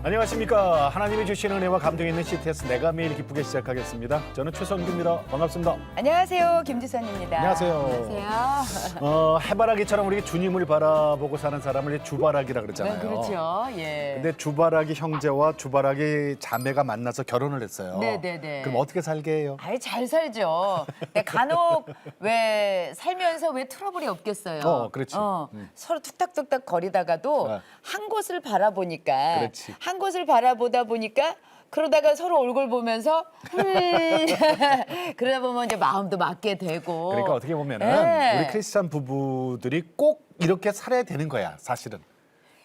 안녕하십니까. 하나님이 주신 은혜와 감동이 있는 CTS 내가 매일 기쁘게 시작하겠습니다. 저는 최성규입니다. 반갑습니다. 안녕하세요. 김지선입니다. 안녕하세요. 안녕하세요. 해바라기처럼 우리 주님을 바라보고 사는 사람을 주바라기라 그러잖아요. 네, 그렇죠. 예. 근데 주바라기 형제와 주바라기 자매가 만나서 결혼을 했어요. 네네네. 그럼 어떻게 살게 해요? 아예 잘 살죠. 근데 간혹 왜 살면서 왜 트러블이 없겠어요. 그렇지. 서로 툭탁툭탁 거리다가도 네. 한 곳을 바라보니까 그렇지. 한 곳을 바라보다 보니까 그러다가 서로 얼굴 보면서 그러다 보면 이제 마음도 맞게 되고. 그러니까 어떻게 보면은 네. 우리 크리스찬 부부들이 꼭 이렇게 살아야 되는 거야, 사실은.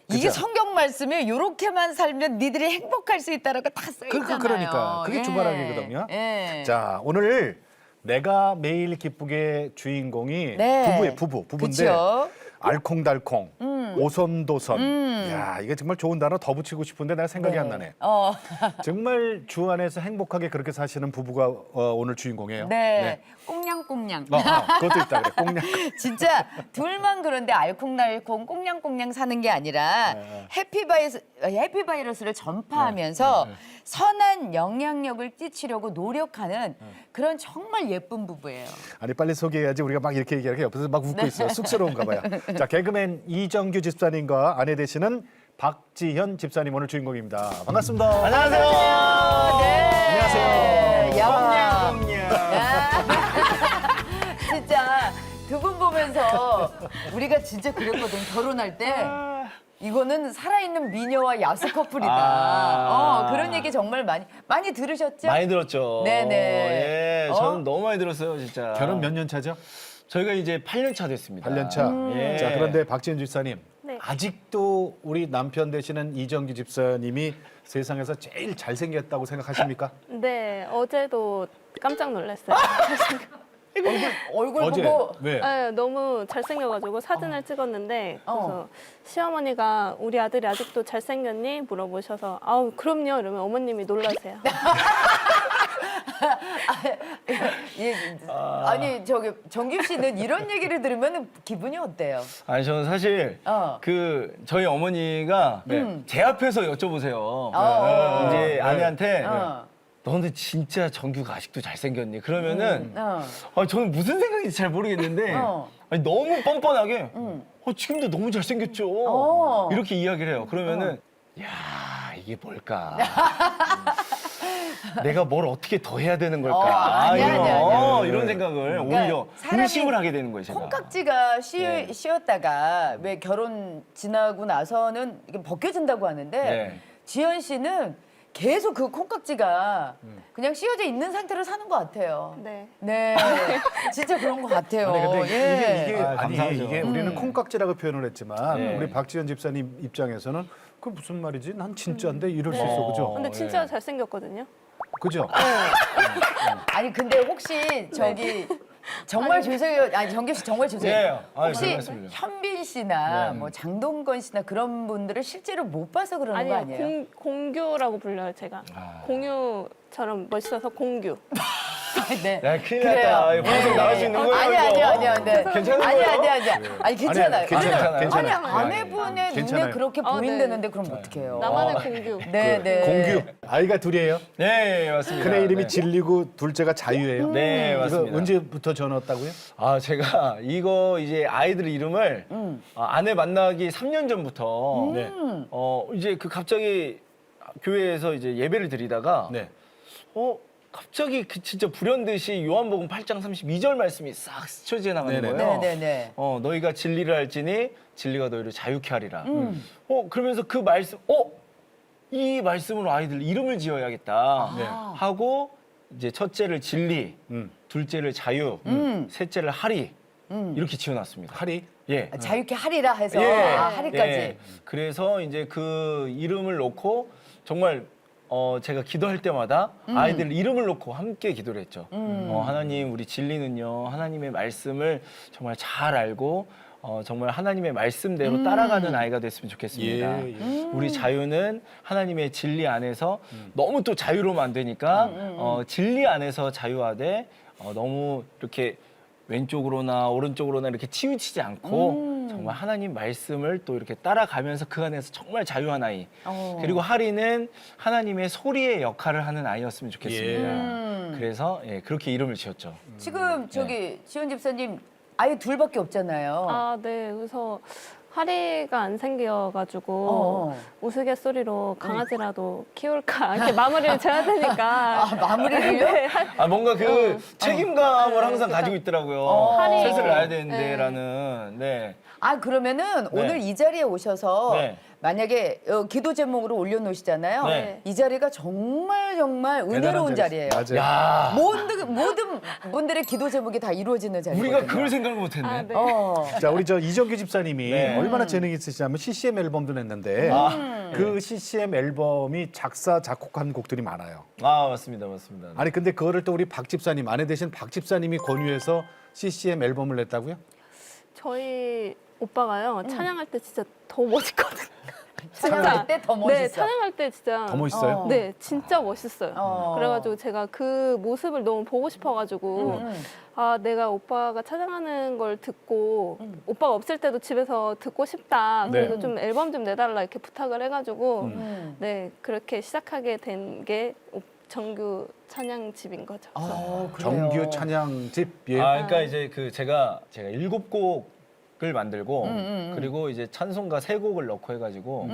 이게 그죠? 성경 말씀에 이렇게만 살면 니들이 행복할 수 있다라고 다 써 있잖아요. 그러니까 그게 주바라기거든요. 예. 자, 오늘 내가 매일 기쁘게 주인공이 네. 부부인데 그쵸? 알콩달콩, 오손도손. 야, 이게 정말 좋은 단어 더 붙이고 싶은데 내가 생각이 안 나네. 정말 주 안에서 행복하게 그렇게 사시는 부부가 오늘 주인공이에요. 네. 꽁냥꽁냥. 그것도 있다 그래. 꽁냥. 진짜 둘만 그런데 알콩달콩 꽁냥꽁냥 사는 게 아니라 해피바이러스를 전파하면서 선한 영향력을 끼치려고 노력하는 그런 정말 예쁜 부부예요. 아니 빨리 소개해야지 우리가 막 이렇게 얘기하니까 옆에서 막 웃고 있어요. 쑥스러운가 봐요. 자, 개그맨 이정규 집사님과 아내 되시는 박지현 집사님 오늘 주인공입니다. 반갑습니다. 안녕하세요. 네. 안녕하세요. 야. 꽁냥. 진짜 두 분 보면서 우리가 진짜 그랬거든. 결혼할 때 이거는 살아있는 미녀와 야수 커플이다. 그런 얘기 정말 많이 들으셨죠? 많이 들었죠. 네네. 예, 저는 너무 많이 들었어요, 진짜. 결혼 몇 년 차죠? 저희가 이제 8년 차 됐습니다. 8년 차. 예. 자, 그런데 박지현 집사님. 네. 아직도 우리 남편 되시는 이정규 집사님이 세상에서 제일 잘생겼다고 생각하십니까? 네, 어제도 깜짝 놀랐어요. 얼굴 어제. 보고 왜? 네, 너무 잘생겨가지고 사진을 찍었는데 그래서 시어머니가 우리 아들이 아직도 잘생겼니? 물어보셔서 아우 그럼요 이러면 어머님이 놀라세요. 아니 저기 정규 씨는 이런 얘기를 들으면 기분이 어때요? 아니, 저는 사실 저희 어머니가 제 앞에서 여쭤보세요. 이제 아내한테 너 근데 진짜 정규가 아직도 잘생겼니? 그러면은 저는 무슨 생각인지 잘 모르겠는데 아니, 너무 뻔뻔하게 지금도 너무 잘생겼죠. 이렇게 이야기를 해요. 그러면은 야, 이게 뭘까? 내가 뭘 어떻게 더 해야 되는 걸까? 아니야. 이런 생각을 그러니까 오히려 사람이 의심을 하게 되는 거예요, 제가. 콩깍지가 네. 씌었다가 왜 결혼 지나고 나서는 이게 벗겨진다고 하는데 네. 지현 씨는 계속 그 콩깍지가 그냥 씌워져 있는 상태로 사는 것 같아요. 네. 네, 진짜 그런 것 같아요. 아니, 근데 예. 감사하죠. 이게 우리는 콩깍지라고 표현을 했지만 네. 우리 박지현 집사님 입장에서는 그 무슨 말이지? 난 진짜인데 이럴 수 있어. 그죠? 근데 진짜 잘생겼거든요. 그죠? 아니 근데 혹시 저기 정말 죄송해요. 아니 정규 씨 정말 죄송해요. 네. 아니, 혹시 별 말씀을요. 현빈 씨나 네. 뭐 장동건 씨나 그런 분들을 실제로 못 봐서 그러는 거 아니요, 아니에요? 공규라고 불러요 제가. 공유처럼 멋있어서 공규. 네. 야, 큰일 났다. 이거 방송 나갈 수 있는 거예요? 아니야. 네. 괜찮은 아니 거예요? 아니 괜찮아요. 괜찮아요. 아니 괜찮아요. 아내분의 눈에 괜찮아요. 그렇게 네. 보인다는데 그럼 어떡해요? 나만의 공규. 네. 공규. 아이가 둘이에요? 네, 맞습니다. 큰애 이름이 네. 진리고 둘째가 자유예요? 네, 이거 맞습니다. 언제부터 전화왔다고요? 제가 이거 이제 아이들 이름을 아내 만나기 3년 전부터 네. 이제 그 갑자기 교회에서 이제 예배를 드리다가 네. 갑자기 그 진짜 불현듯이 요한복음 8장 32절 말씀이 싹 스쳐 지나가는 네네. 거예요. 네네네. 너희가 진리를 알지니 진리가 너희를 자유케 하리라. 그러면서 그 말씀, 이 말씀으로 아이들 이름을 지어야겠다 네. 하고 이제 첫째를 진리, 음. 둘째를 자유, 셋째를 하리 이렇게 지어놨습니다. 하리? 예. 자유케 하리라 해서 예. 하리까지. 예. 그래서 이제 그 이름을 놓고 정말 제가 기도할 때마다 아이들 이름을 놓고 함께 기도를 했죠. 하나님, 우리 진리는요, 하나님의 말씀을 정말 잘 알고 정말 하나님의 말씀대로 따라가는 아이가 됐으면 좋겠습니다. 우리 자유는 하나님의 진리 안에서 너무 또 자유로우면 안 되니까 진리 안에서 자유하되 너무 이렇게 왼쪽으로나 오른쪽으로나 이렇게 치우치지 않고 정말 하나님 말씀을 또 이렇게 따라가면서 그 안에서 정말 자유한 아이. 그리고 하리는 하나님의 소리의 역할을 하는 아이였으면 좋겠습니다. 그래서 그렇게 이름을 지었죠. 지금 저기 지원 집사님 아예 둘밖에 없잖아요. 아, 네. 그래서 하리가 안 생겨가지고 우스갯소리로 강아지라도 키울까 이렇게 마무리를 져야 되니까. 아, 마무리를요? 네, 뭔가 그 책임감을 항상 가지고 있더라고요. 하리. 셋을 낳아야 되는데라는. 네. 아 그러면은 오늘 이 자리에 오셔서 네. 만약에 기도 제목으로 올려놓으시잖아요. 네. 이 자리가 정말 은혜로운 자리예요. 맞아요. 야, 모든 분들의 기도 제목이 다 이루어지는 자리거든요. 우리가 그걸 생각을 못했네. 아, 네. 자, 우리 저 이정규 집사님이 네. 얼마나 재능이 있으시냐면 CCM 앨범도 냈는데 그 CCM 앨범이 작사 작곡한 곡들이 많아요. 맞습니다. 아니 근데 그거를 또 우리 박 집사님 아내 되신 박 집사님이 권유해서 CCM 앨범을 냈다고요? 저희 오빠가요 찬양할 때 진짜 더 멋있거든요. 찬양할 때 더 멋있어. 네, 찬양할 때 진짜 더 멋있어요? 네, 진짜 멋있어요. 어. 그래가지고 제가 그 모습을 너무 보고 싶어가지고 아 내가 오빠가 찬양하는 걸 듣고 오빠가 없을 때도 집에서 듣고 싶다. 그래서 네. 좀 앨범 좀 내달라 이렇게 부탁을 해가지고 네 그렇게 시작하게 된 게 정규 찬양집인 거죠. 그래요. 정규 찬양집. 예. 그러니까 이제 제가 7곡을 만들고 그리고 이제 찬송가 3곡을 넣고 해가지고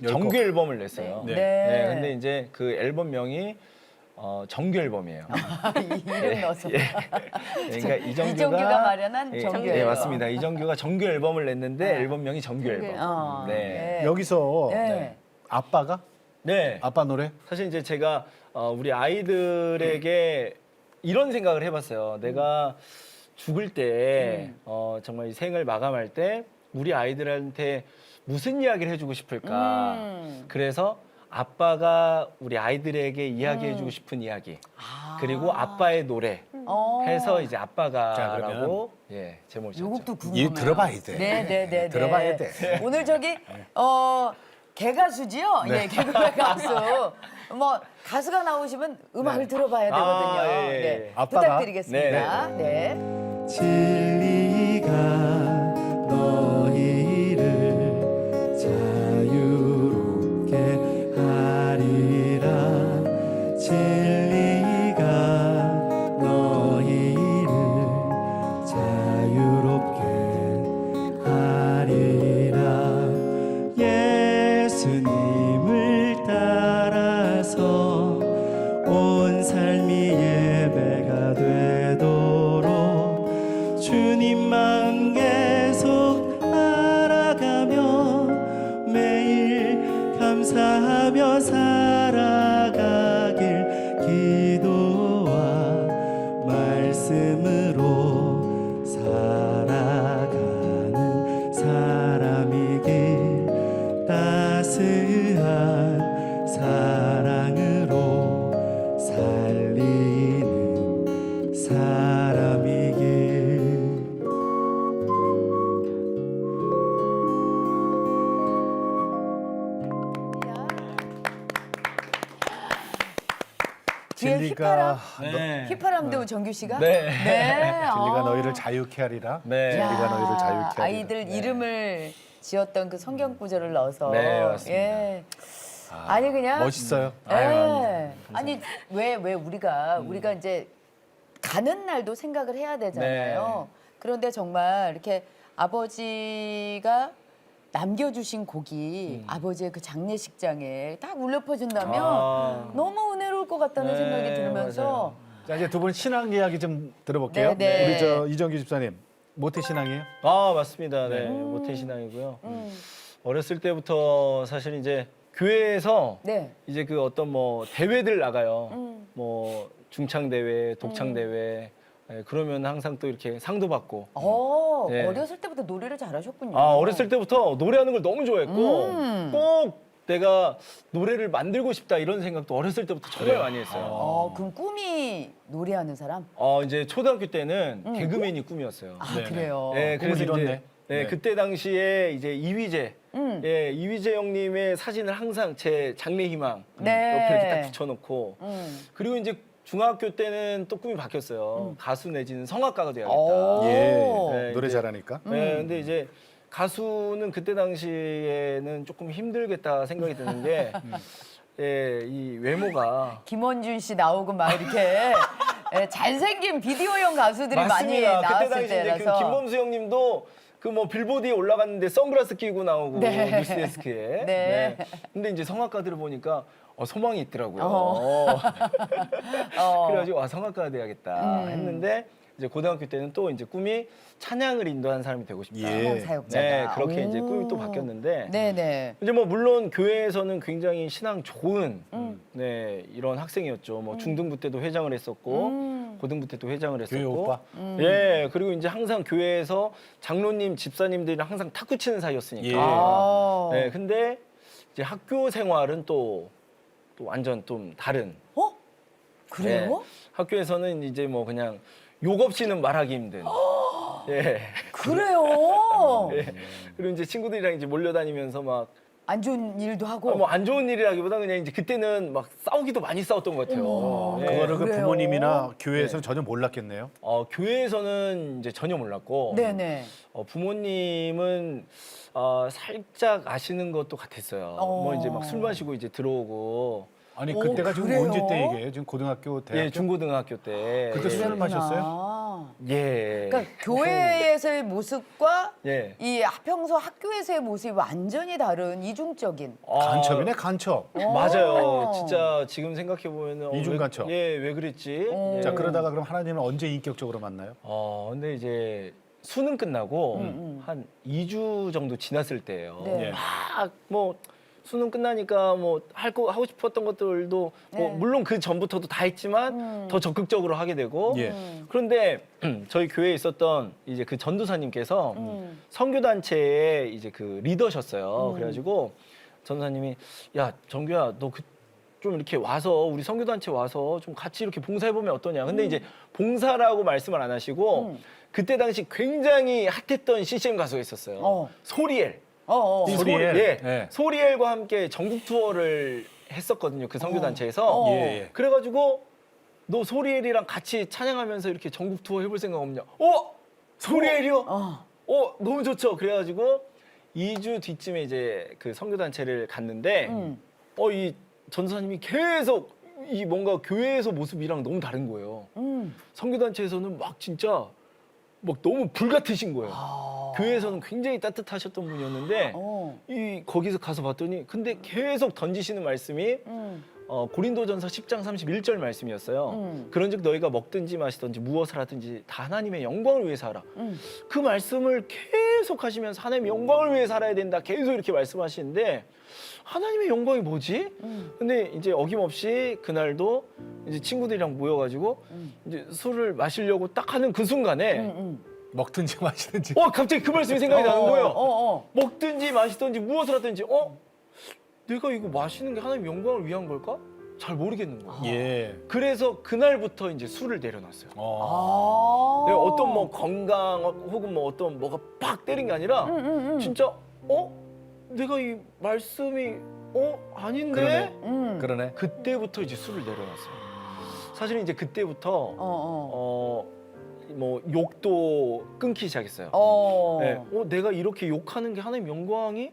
정규 앨범을 냈어요. 네. 네. 근데 이제 그 앨범명이 정규 앨범이에요. 이름 넣어서. 그러니까 이정규가 마련한 정규 네, 앨범. 맞습니다. 이정규가 정규 앨범을 냈는데 앨범명이 정규 앨범. 어, 네. 여기서 네. 아빠가 네. 아빠 노래? 사실 이제 제가 우리 아이들에게 이런 생각을 해봤어요. 내가 죽을 때 정말 이 생을 마감할 때 우리 아이들한테 무슨 이야기를 해주고 싶을까. 그래서 아빠가 우리 아이들에게 이야기해주고 싶은 이야기 그리고 아빠의 노래 해서 이제 자, 아빠가라고 그러면 제목을 요 지었죠. 곡도 궁금해요. 이 들어봐야 돼. 네네네. 들어봐야 돼. 오늘 저기 개가수지요? 예, 개그 가수. 뭐 가수가 나오시면 음악을 들어봐야 되거든요. 예. 네. 아빠가? 부탁드리겠습니다. 네. 진리가 너희를 자유롭게 하리라 진리가 너희를 자유롭게 하리라 예수님을 따라서 온 삶이 예배가 되도록 주님만 계속 알아가며 매일 감사하며 살아가길 기도와 말씀으로 살아가는 사람이길 따스한 사랑으로 살리는 사람이길 뒤에 휘파람, 네. 휘파람 배우 정규 씨가? 네. 네. 진리가 아. 너희를 자유케 하리라. 네. 진리가 너희를 자유케 하리라. 아이들 이름을 지었던 그 성경 구절을 넣어서. 네, 맞습니다. 예. 아니 그냥 멋있어요. 예. 아니 왜 우리가 이제 가는 날도 생각을 해야 되잖아요. 그런데 정말 이렇게 아버지가 남겨주신 곡이 아버지의 그 장례식장에 딱 울려 퍼진다면 너무 은혜로울 것 같다는 네, 생각이 들면서 자 이제 두 분 신앙 이야기 좀 들어볼게요. 네, 네. 우리 저 이정규 집사님 모태 신앙이에요? 맞습니다. 네. 모태신앙이고요. 어렸을 때부터 사실 이제 교회에서 네. 이제 그 어떤 뭐 대회들 나가요. 뭐 중창 대회, 독창 대회. 그러면 항상 또 이렇게 상도 받고. 네. 어렸을 때부터 노래를 잘하셨군요. 어렸을 때부터 노래하는 걸 너무 좋아했고 꼭 내가 노래를 만들고 싶다 이런 생각도 어렸을 때부터 정말 많이 했어요. 그럼 꿈이 노래하는 사람? 이제 초등학교 때는 개그맨이 꿈이었어요. 아 그래요. 네, 꿈을 그래서 이뤘네. 이제 네. 그때 당시에 이제 이휘재, 이휘재 형님의 사진을 항상 제 장래희망 네. 옆에 이렇게 딱 붙여놓고 그리고 이제 중학교 때는 또 꿈이 바뀌었어요. 가수 내지는 성악가가 돼야겠다. 오. 예. 네, 노래 이제- 잘하니까. 네, 근데 이제 가수는 그때 당시에는 조금 힘들겠다 생각이 드는 게 예, 이 외모가 김원준 씨 나오고 막 이렇게 예, 잘생긴 비디오용 가수들이 많이 맞습니다. 그때 나왔을 당시 이제 그 때라서. 김범수 형님도 그 뭐 빌보드에 올라갔는데 선글라스 끼고 나오고 네. 뉴스데스크에. 네. 근데 이제 성악가들을 보니까 소망이 있더라고요. 어. 그래가지고 성악가가 돼야겠다 했는데 이제 고등학교 때는 또 이제 꿈이 찬양을 인도하는 사람이 되고 싶다. 예. 찬양 사역자가. 네, 그렇게 이제 오. 꿈이 또 바뀌었는데 네네. 이제 뭐 물론 교회에서는 굉장히 신앙 좋은 네 이런 학생이었죠. 뭐 중등부 때도 회장을 했었고 고등부 때도 회장을 했었고. 교회 오빠? 예, 그리고 이제 항상 교회에서 장로님, 집사님들이랑 항상 탁구 치는 사이였으니까. 예. 아. 네, 근데 이제 학교 생활은 또 완전 좀 다른. 어? 그래요? 네, 학교에서는 이제 뭐 그냥 욕 없이는 말하기 힘든. 예. 그래요? 예. 그리고 이제 친구들이랑 이제 몰려다니면서 막 안 좋은 일도 하고. 뭐 안 좋은 일이라기보다 그냥 이제 그때는 막 싸우기도 많이 싸웠던 것 같아요. 예. 그거를 그 그래요? 부모님이나 교회에서는 전혀 몰랐겠네요. 교회에서는 이제 전혀 몰랐고 네네. 부모님은 살짝 아시는 것도 같았어요. 뭐 이제 막 술 마시고 이제 들어오고 아니 오, 그때가 지금 그래요? 언제 때 얘기예요? 지금 고등학교, 대학교? 예, 중고등학교 때 그때 예. 술을 마셨어요? 아. 예. 그러니까 교회에서의 모습과 예. 이 평소 학교에서의 모습이 완전히 다른 이중적인. 간첩이네 간첩. 맞아요. 진짜 지금 생각해 보면은 이중 간첩. 왜 그랬지? 예. 자 그러다가 그럼 하나님은 언제 인격적으로 만나요? 근데 이제 수능 끝나고 한 2주 정도 지났을 때예요. 네. 예. 막 뭐 수능 끝나니까 뭐 하고 싶었던 것들도 뭐 네. 물론 그 전부터도 다 했지만 더 적극적으로 하게 되고 예. 그런데 저희 교회에 있었던 이제 그 전도사님께서 선교 단체의 이제 그 리더셨어요. 그래가지고 전도사님이 야 정규야 너 좀 이렇게 와서 우리 선교 단체 와서 좀 같이 이렇게 봉사해 보면 어떠냐. 근데 이제 봉사라고 말씀을 안 하시고 그때 당시 굉장히 핫했던 CCM 가수가 있었어요. 소리엘. 이 소리엘. 예. 예. 소리엘과 함께 전국 투어를 했었거든요. 그 선교 단체에서. 예, 예. 그래가지고 너 소리엘이랑 같이 찬양하면서 이렇게 전국 투어 해볼 생각 없냐? 소리엘이요? 너무 좋죠. 그래가지고 2주 뒤쯤에 이제 그 선교 단체를 갔는데 이 전사님이 계속 이 뭔가 교회에서 모습이랑 너무 다른 거예요. 선교 단체에서는 막 진짜 막 너무 불 같으신 거예요. 교회에서는 굉장히 따뜻하셨던 분이었는데 이 거기서 가서 봤더니 근데 계속 던지시는 말씀이 고린도전서 10장 31절 말씀이었어요. 그런즉 너희가 먹든지 마시든지 무엇을 하든지 다 하나님의 영광을 위해서 하라. 그 말씀을 계속 하시면서 하나님의 영광을 위해 살아야 된다. 계속 이렇게 말씀하시는데 하나님의 영광이 뭐지? 근데 이제 어김없이 그날도 이제 친구들이랑 모여가지고 이제 술을 마시려고 딱 하는 그 순간에 먹든지 마시든지. 갑자기 그 말씀이 생각이 나는 거예요. 먹든지 마시든지 무엇을 하든지 내가 이거 마시는 게 하나님 영광을 위한 걸까? 잘 모르겠는 거예요. 예. 그래서 그날부터 이제 술을 내려놨어요. 내가 어떤 뭐 건강 혹은 뭐 어떤 뭐가 팍 때린 게 아니라 진짜 내가 이 말씀이 아닌데 그러네. 그때부터 이제 술을 내려놨어요. 사실은 이제 그때부터 뭐 욕도 끊기 시작했어요. 네. 내가 이렇게 욕하는 게 하나님 영광이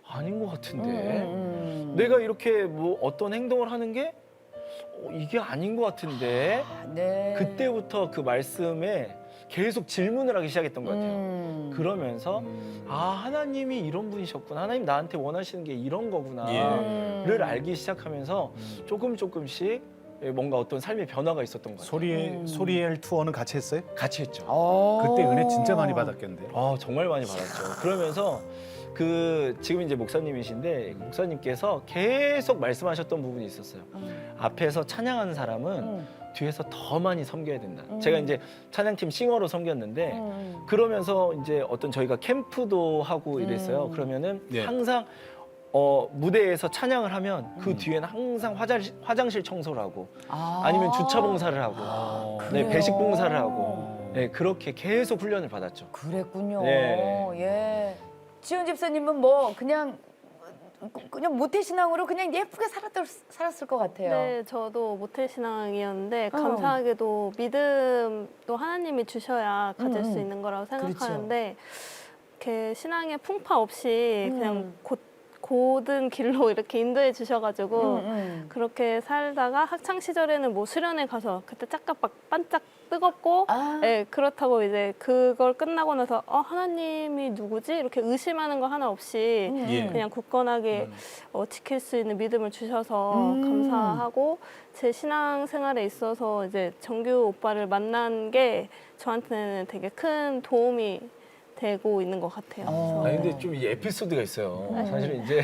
아닌 것 같은데 내가 이렇게 뭐 어떤 행동을 하는 게 이게 아닌 것 같은데 네. 그때부터 그 말씀에 계속 질문을 하기 시작했던 것 같아요. 그러면서 하나님이 이런 분이셨구나. 하나님 나한테 원하시는 게 이런 거구나를 알기 시작하면서 조금씩 뭔가 어떤 삶의 변화가 있었던 것 같아요. 소리엘 투어는 같이 했어요? 같이 했죠. 그때 은혜 진짜 많이 받았겠는데. 정말 많이 받았죠. 그러면서 지금 이제 목사님이신데 목사님께서 계속 말씀하셨던 부분이 있었어요. 앞에서 찬양하는 사람은 뒤에서 더 많이 섬겨야 된다. 제가 이제 찬양팀 싱어로 섬겼는데 그러면서 이제 어떤 저희가 캠프도 하고 이랬어요. 그러면은 예. 항상 무대에서 찬양을 하면 그 뒤에는 항상 화장실 청소를 하고 아니면 주차 봉사를 하고 그래요? 배식 봉사를 하고 그렇게 계속 훈련을 받았죠. 그랬군요. 네. 예. 지원 집사님은 뭐 그냥 모태신앙으로 그냥 예쁘게 살았을 것 같아요. 네, 저도 모태신앙이었는데 감사하게도 믿음도 하나님이 주셔야 가질 수 있는 거라고 생각하는데 이렇게 신앙의 풍파 없이 그냥 고든 길로 이렇게 인도해 주셔가지고 그렇게 살다가 학창 시절에는 뭐 수련회 가서 그때 잠깐 막 반짝 뜨겁고, 예, 그렇다고 이제 그걸 끝나고 나서 하나님이 누구지? 이렇게 의심하는 거 하나 없이 예. 그냥 굳건하게 지킬 수 있는 믿음을 주셔서 감사하고, 제 신앙 생활에 있어서 이제 정규 오빠를 만난 게 저한테는 되게 큰 도움이 되고 있는 것 같아요. 아니 근데 좀 이 에피소드가 있어요. 사실은 이제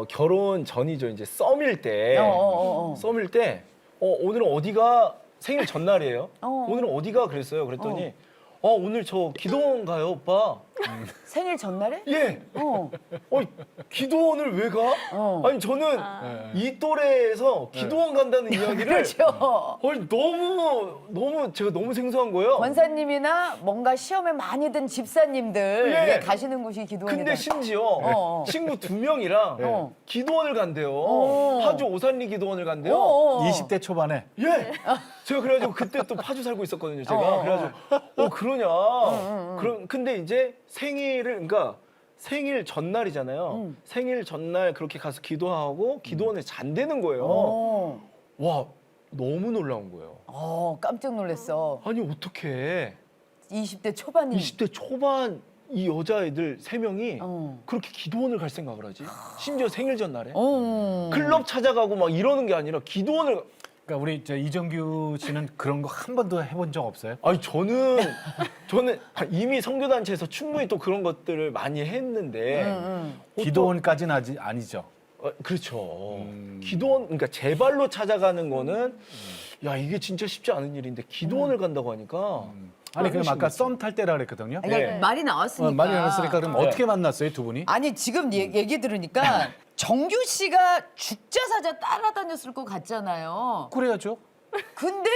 결혼 전이죠. 이제 썸일 때 썸일 때 오늘은 어디가 생일 전날이에요. 오늘은 어디가 그랬어요. 그랬더니 오늘 저 기도원 가요, 오빠. 생일 전날에? 예. 기도원을 왜 가? 아니 저는 이 또래에서 기도원 간다는 이야기를 그렇죠. 너무 제가 너무 생소한 거예요. 권사님이나 뭔가 시험에 많이 든 집사님들 예. 예, 가시는 곳이 기도원이다. 근데 심지어 친구 2명이랑 기도원을 간대요. 파주 오산리 기도원을 간대요. 20대 초반에 예. 제가 그래가지고 그때 또 파주 살고 있었거든요. 제가 그래가지고 그러냐. 근데 이제 그러니까 생일 전날이잖아요. 생일 전날 그렇게 가서 기도하고 기도원에 잔대는 거예요. 와, 너무 놀라운 거예요. 깜짝 놀랐어. 아니 어떻게 20대 초반이. 20대 초반 이 여자애들 3명이 그렇게 기도원을 갈 생각을 하지? 심지어 생일 전날에 클럽 찾아가고 막 이러는 게 아니라 기도원을. 그러니까 우리 이정규 씨는 그런 거 한 번도 해본 적 없어요? 아니 저는 이미 선교단체에서 충분히 또 그런 것들을 많이 했는데 기도원까지는 아니죠. 그렇죠. 기도원 그러니까 제 발로 찾아가는 거는 야 이게 진짜 쉽지 않은 일인데 기도원을 간다고 하니까 아니 그럼 아까 썸 탈 때라 그랬거든요. 그러니까 네. 말이 나왔으니까. 많이 알았으니까 그럼 네. 어떻게 만났어요, 두 분이? 아니 지금 얘기 들으니까 정규 씨가 죽자사자 따라다녔을 것 같잖아요. 그래야죠. 근데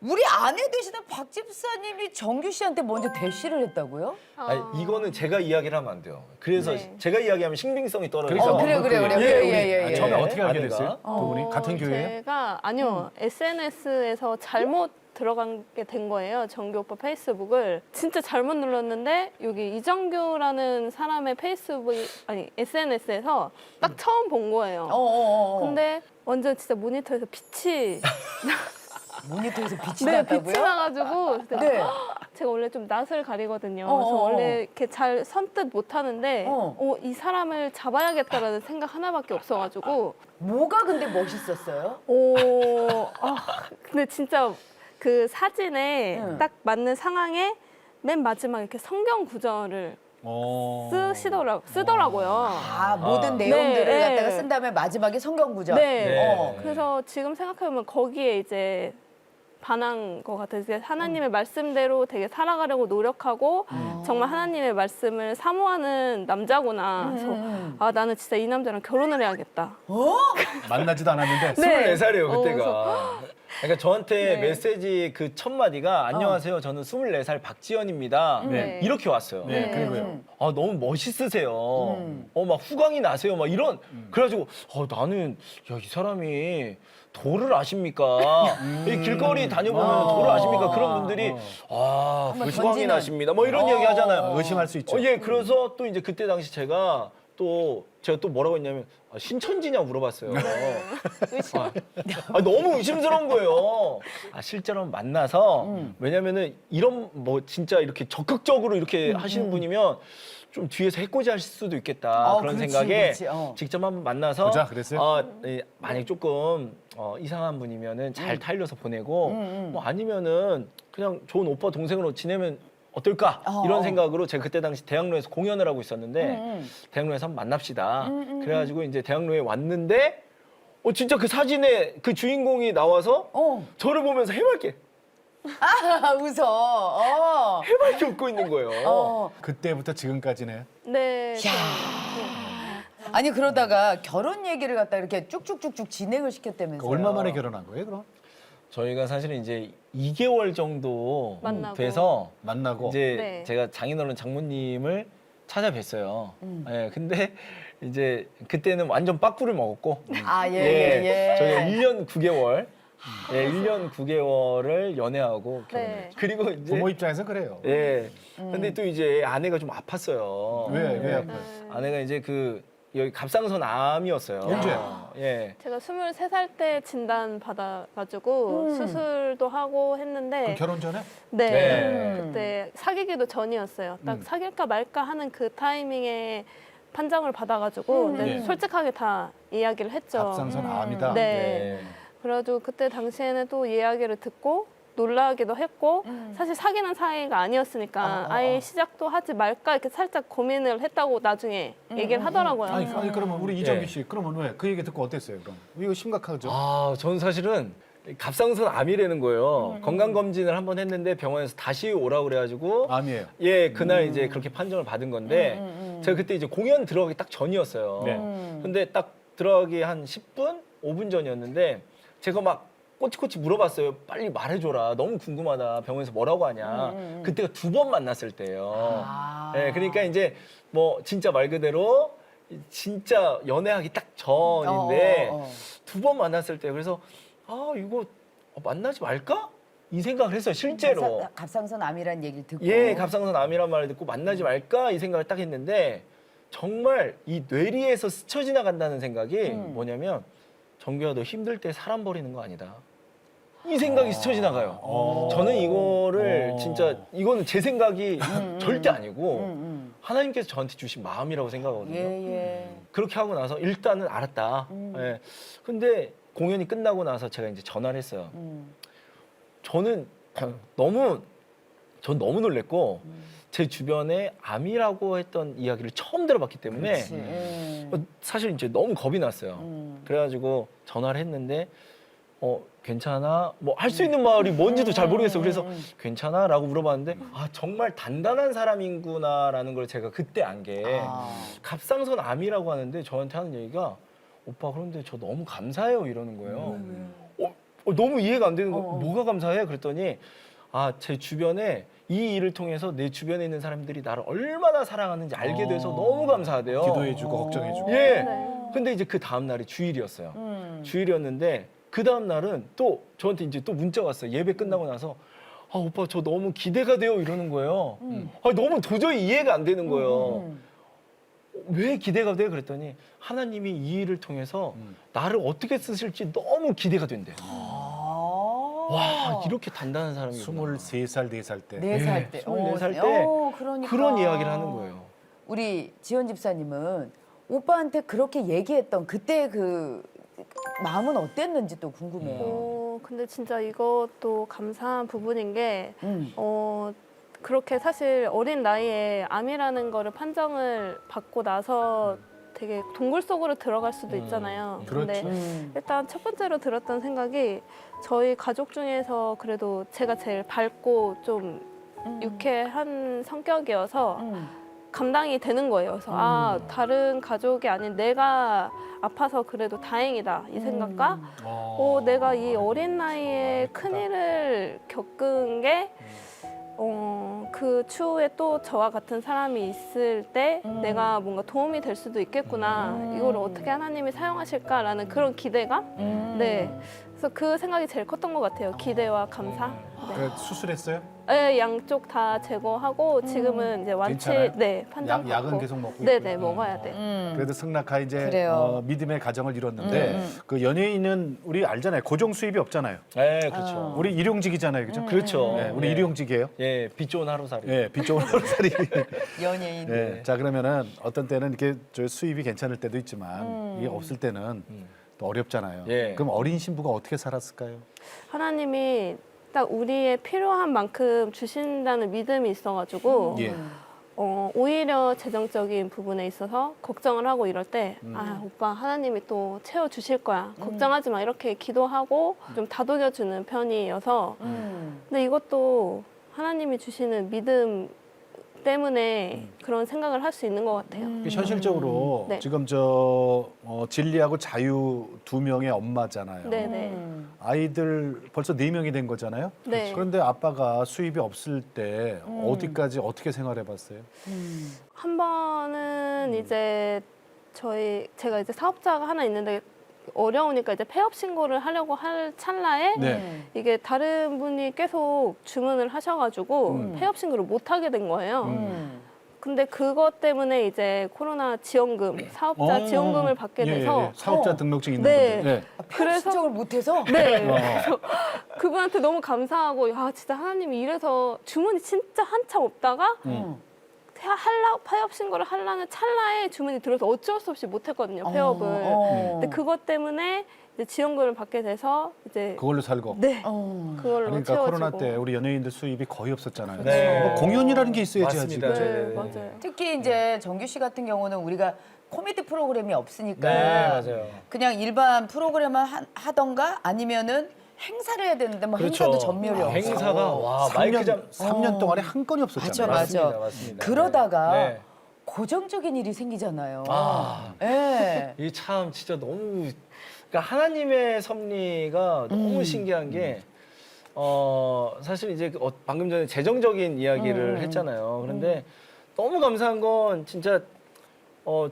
우리 아내 되시는 박 집사님이 정규 씨한테 먼저 대시를 했다고요? 아니, 이거는 제가 이야기를 하면 안 돼요. 그래서 네. 제가 이야기하면 신빙성이 떨어져서 그래요. 예, 처음에 예. 어떻게 알게 아내가? 됐어요? 두 분이 같은 교회예요? 제가 아니요, SNS에서 잘못 들어가게 된 거예요. 정규 오빠 페이스북을 진짜 잘못 눌렀는데 여기 이정규라는 사람의 SNS에서 딱 처음 본 거예요. 근데 완전 진짜 모니터에서 빛이 모니터에서 빛이 네, 났다고요? 빛이 나가지고 그때 네. 제가 원래 좀 낯을 가리거든요. 그래서 원래 이렇게 잘 선뜻 못 하는데 이 사람을 잡아야겠다라는 생각 하나밖에 없어가지고 뭐가 근데 멋있었어요? 근데 진짜 그 사진에 딱 맞는 상황에 맨 마지막에 이렇게 성경 구절을 쓰더라고요. 모든 내용들을 네, 갖다가 네. 쓴 다음에 마지막에 성경 구절. 네. 그래서 지금 생각해보면 거기에 이제 반한 것 같아요. 이제 하나님의 말씀대로 되게 살아가려고 노력하고 정말 하나님의 말씀을 사모하는 남자구나. 그래서 나는 진짜 이 남자랑 결혼을 해야겠다. 만나지도 않았는데. 네. 24살이에요 그때가. 그러니까 저한테 네. 메시지 그 첫 마디가 안녕하세요. 저는 24살 박지연입니다. 네. 이렇게 왔어요. 네, 그리고요. 너무 멋있으세요. 막 후광이 나세요. 막 이런. 그래가지고 나는 이 사람이 도를 아십니까? 이 길거리 다녀보면 도를 아십니까? 그런 분들이 후광이 나십니다. 뭐 이런 이야기 하잖아요. 의심할 수 있죠. 예, 그래서 또 이제 그때 당시 제가 또 뭐라고 했냐면 신천지냐 물어봤어요. 너무 의심스러운 거예요. 실제로 만나서 왜냐면은 이런 뭐 진짜 이렇게 적극적으로 이렇게 하시는 분이면 좀 뒤에서 해코지 하실 수도 있겠다 그런 그렇지, 생각에 그렇지, 직접 한번 만나서 보자, 그랬어요? 만약 조금 이상한 분이면은 잘 타일러서 보내고 뭐 아니면은 그냥 좋은 오빠 동생으로 지내면 어떨까 이런 생각으로 제가 그때 당시 대학로에서 공연을 하고 있었는데 대학로에서 한번 만납시다. 그래가지고 이제 대학로에 왔는데 진짜 그 사진에 그 주인공이 나와서 저를 보면서 해맑게 웃어. 해맑게 웃고 있는 거예요. 그때부터 지금까지네요. 네. 아니 그러다가 결혼 얘기를 갖다 이렇게 쭉쭉쭉쭉 진행을 시켰다면서요. 얼마 만에 결혼한 거예요, 그럼? 저희가 사실은 이제 2개월 정도 만나고. 돼서 만나고. 이제 네. 제가 장인어른 장모님을 찾아뵀어요. 예, 근데 이제 그때는 완전 빠꾸를 먹었고 예. 저희가 1년 9개월 예, 1년 9개월을 연애하고 결혼했죠. 네. 그리고 이제 부모 입장에서 그래요. 예. 근데 또 이제 아내가 좀 아팠어요. 왜 예. 아파요? 아내가 이제 그 여기 갑상선 암이었어요. 언제? 예. 제가 23살 때 진단 받아가지고 수술도 하고 했는데 그럼 결혼 전에? 네. 네. 그때 사귀기도 전이었어요. 딱 사귈까 말까 하는 그 타이밍에 판정을 받아가지고 근데 네. 솔직하게 다 이야기를 했죠. 갑상선 암이다. 네. 그래가지고 그때 당시에는 또 이야기를 듣고 놀라기도 했고 사실 사귀는 사이가 아니었으니까 아예 시작도 하지 말까 이렇게 살짝 고민을 했다고 나중에 얘기를 하더라고요. 아니 그러면 우리 이정기 예. 씨 그러면 왜 그 얘기 듣고 어땠어요? 그럼 이거 심각하죠. 아, 저는 사실은 갑상선 암이라는 거예요. 건강 검진을 한번 했는데 병원에서 다시 오라고 그래가지고 암이에요. 예, 그날 이제 그렇게 판정을 받은 건데 제가 그때 이제 공연 들어가기 딱 전이었어요. 네. 근데 딱 들어가기 한 10분, 5분 전이었는데 제가 막 꼬치꼬치 물어봤어요. 빨리 말해줘라. 너무 궁금하다. 병원에서 뭐라고 하냐. 그때가 2번 만났을 때예요. 예, 그러니까 이제 뭐 진짜 말 그대로 진짜 연애하기 딱 전인데 2번 만났을 때 그래서 아 이거 만나지 말까? 이 생각을 했어요. 실제로. 갑상선 암이란 얘기를 듣고. 예, 갑상선 암이란 말을 듣고 만나지 말까 이 생각을 딱 했는데 정말 이 뇌리에서 스쳐 지나간다는 생각이 뭐냐면 정규야 너 힘들 때 사람 버리는 거 아니다. 이 생각이 스쳐 지나가요. 저는 이거를 진짜 이거는 제 생각이 절대 아니고 하나님께서 저한테 주신 마음이라고 생각하거든요. 예. 그렇게 하고 나서 일단은 알았다. 예. 근데 공연이 끝나고 나서 제가 이제 전화를 했어요. 저는 전 너무 놀랬고 제 주변에 암이라고 했던 이야기를 처음 들어봤기 때문에 사실 이제 너무 겁이 났어요. 그래가지고 전화를 했는데 괜찮아? 뭐 할 수 있는 말이 뭔지도 잘 모르겠어요. 그래서 괜찮아? 라고 물어봤는데 아 정말 단단한 사람이구나라는 걸 제가 그때 안 게 갑상선 암이라고 하는데 저한테 하는 얘기가 오빠 그런데 저 너무 감사해요 이러는 거예요. 너무 이해가 안 되는 거 뭐가 감사해? 그랬더니 아 제 주변에 이 일을 통해서 내 주변에 있는 사람들이 나를 얼마나 사랑하는지 알게 돼서 너무 감사하대요. 기도해주고 걱정해주고. 예. 네. 근데 이제 그 다음 날이 주일이었어요. 주일이었는데 그 다음 날은 또 저한테 이제 또 문자가 왔어요. 예배 끝나고 나서 아 오빠 저 너무 기대가 돼요 이러는 거예요. 아 너무 도저히 이해가 안 되는 거예요. 왜 기대가 돼? 그랬더니 하나님이 이 일을 통해서 나를 어떻게 쓰실지 너무 기대가 된대. 와 이렇게 단단한 사람이구나. 23살, 4살 때. 4살 때. 24살 때 그러니까. 그런 이야기를 하는 거예요. 우리 지연 집사님은 오빠한테 그렇게 얘기했던 그때 그 마음은 어땠는지 또 궁금해요. 근데 진짜 이것도 감사한 부분인 게 음. 그렇게 사실 어린 나이에 암이라는 거를 판정을 받고 나서 되게 동굴 속으로 들어갈 수도 있잖아요. 근데 그렇죠. 일단 첫 번째로 들었던 생각이 저희 가족 중에서 그래도 제가 제일 밝고 좀 유쾌한 성격이어서 감당이 되는 거예요. 그래서 아 다른 가족이 아닌 내가 아파서 그래도 다행이다 이 생각과 내가 이 어린 나이에 큰 일을 겪은 게 그 추후에 또 저와 같은 사람이 있을 때 내가 뭔가 도움이 될 수도 있겠구나. 이걸 어떻게 하나님이 사용하실까라는 그런 기대감? 네. 그래서 그 생각이 제일 컸던 것 같아요. 기대와 감사. 네. 그래, 수술했어요? 네, 양쪽 다 제거하고 지금은 이제 완치 괜찮아요? 네, 판정 약은 받고. 계속 먹고 네네 있고요. 먹어야 돼. 그래도 승낙하 이제 그래요. 믿음의 가정을 이뤘는데 그 연예인은 우리 알잖아요. 고정 수입이 없잖아요. 네, 그렇죠. 우리 일용직이잖아요, 그죠? 그렇죠. 네, 우리 네. 일용직이에요. 예, 빛 좋은 하루살이. 예, 빚 좋은 하루살이. 연예인. 네. 자 그러면은 어떤 때는 이렇게 저 수입이 괜찮을 때도 있지만 이게 없을 때는 또 어렵잖아요. 예. 그럼 어린 신부가 어떻게 살았을까요? 하나님이 딱 우리의 필요한 만큼 주신다는 믿음이 있어가지고 예. 오히려 재정적인 부분에 있어서 걱정을 하고 이럴 때 아 오빠 하나님이 또 채워주실 거야 걱정하지 마 이렇게 기도하고 좀 다독여주는 편이어서 근데 이것도 하나님이 주시는 믿음 때문에 그런 생각을 할 수 있는 것 같아요. 현실적으로 네. 지금 진리하고 자유 2명의 엄마잖아요. 네네. 아이들 벌써 4명이 된 거잖아요. 네. 그런데 아빠가 수입이 없을 때 어디까지 어떻게 생활해봤어요? 한 번은 이제 제가 이제 사업자가 하나 있는데 어려우니까 이제 폐업 신고를 하려고 할 찰나에 네. 이게 다른 분이 계속 주문을 하셔가지고 폐업 신고를 못 하게 된 거예요. 근데 그것 때문에 이제 코로나 지원금, 사업자 지원금을 받게 돼서 사업자 등록증 있는 네. 분들. 네. 그래서 신청을 못해서 네. 그래서 그분한테 너무 감사하고 야 진짜 하나님이 이래서 주문이 진짜 한참 없다가 폐업 신고를 하려는 찰나에 주문이 들어서 어쩔 수 없이 못했거든요 폐업을. 근데 그것 때문에 이제 지원금을 받게 돼서 이제 그걸로 살고. 네 어. 그걸로 그러니까 채워지고. 코로나 때 우리 연예인들 수입이 거의 없었잖아요. 네. 뭐 공연이라는 게 있어야지 맞습니다. 아직. 네, 네. 맞아요. 특히 이제 정규 씨 같은 경우는 우리가 코미디 프로그램이 없으니까 네, 맞아요. 그냥 일반 프로그램만 하던가 아니면은 행사를 해야 되는데 뭐 그렇죠. 행사도 전멸이 없어. 행사가 와 마이크장 3년 동안에 한 건이 없었잖아요. 맞아. 맞습니다. 그러다가 네. 고정적인 일이 생기잖아요. 아. 예. 이게 참 진짜 너무 그러니까 하나님의 섭리가 너무 신기한 게 사실 이제 방금 전에 재정적인 이야기를 했잖아요. 그런데 너무 감사한 건 진짜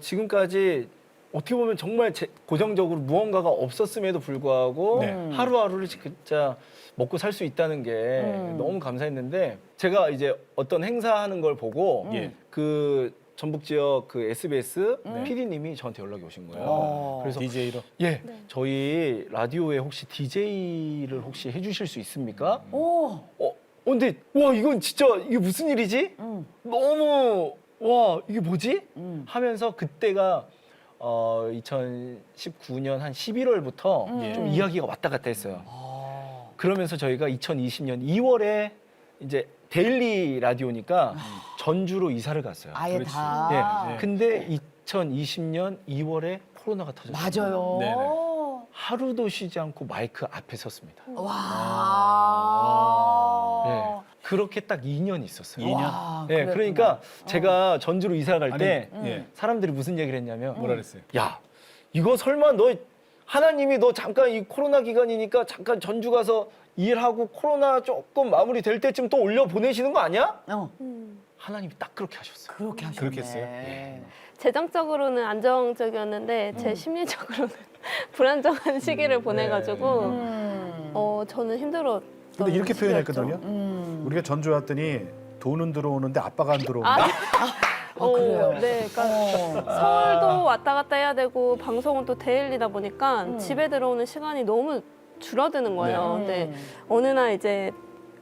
지금까지 어떻게 보면 정말 고정적으로 무언가가 없었음에도 불구하고 네. 하루하루를 진짜 먹고 살 수 있다는 게 너무 감사했는데 제가 이제 어떤 행사하는 걸 보고 예. 그 전북 지역 그 SBS PD님이 저한테 연락이 오신 거예요. 그래서 DJ로. 예, 저희 라디오에 혹시 DJ를 혹시 해주실 수 있습니까? 오. 근데 와 이건 진짜 이게 무슨 일이지? 너무 와 이게 뭐지? 하면서 그때가 2019년 한 11월부터 좀 이야기가 왔다 갔다 했어요. 그러면서 저희가 2020년 2월에 이제 데일리 라디오니까 전주로 이사를 갔어요. 아예 그렇지. 다. 예. 근데 2020년 2월에 코로나가 터졌어요. 맞아요. 네네. 하루도 쉬지 않고 마이크 앞에 섰습니다. 와. 예. 그렇게 딱 2년 있었어요. 2년? 와, 예, 그랬구나. 그러니까 제가 전주로 이사 갈 때 예. 사람들이 무슨 얘기를 했냐면 뭐라 그랬어요? 야, 이거 설마 너 하나님이 너 잠깐 이 코로나 기간이니까 잠깐 전주 가서 일하고 코로나 조금 마무리 될 때쯤 또 올려 보내시는 거 아니야? 하나님이 딱 그렇게 하셨어요. 그렇게 하셨네. 그렇게 했어요? 재정적으로는 안정적이었는데 제 심리적으로는 불안정한 시기를 보내가지고 저는 힘들었던 근데 이렇게 시기였죠. 표현했거든요. 우리가 전주 왔더니 돈은 들어오는데 아빠가 안 들어온다. 그래요? 네, 그러니까 서울도 왔다 갔다 해야 되고 방송은 또 데일리다 보니까 집에 들어오는 시간이 너무 줄어드는 거예요. 근데 어느 날 이제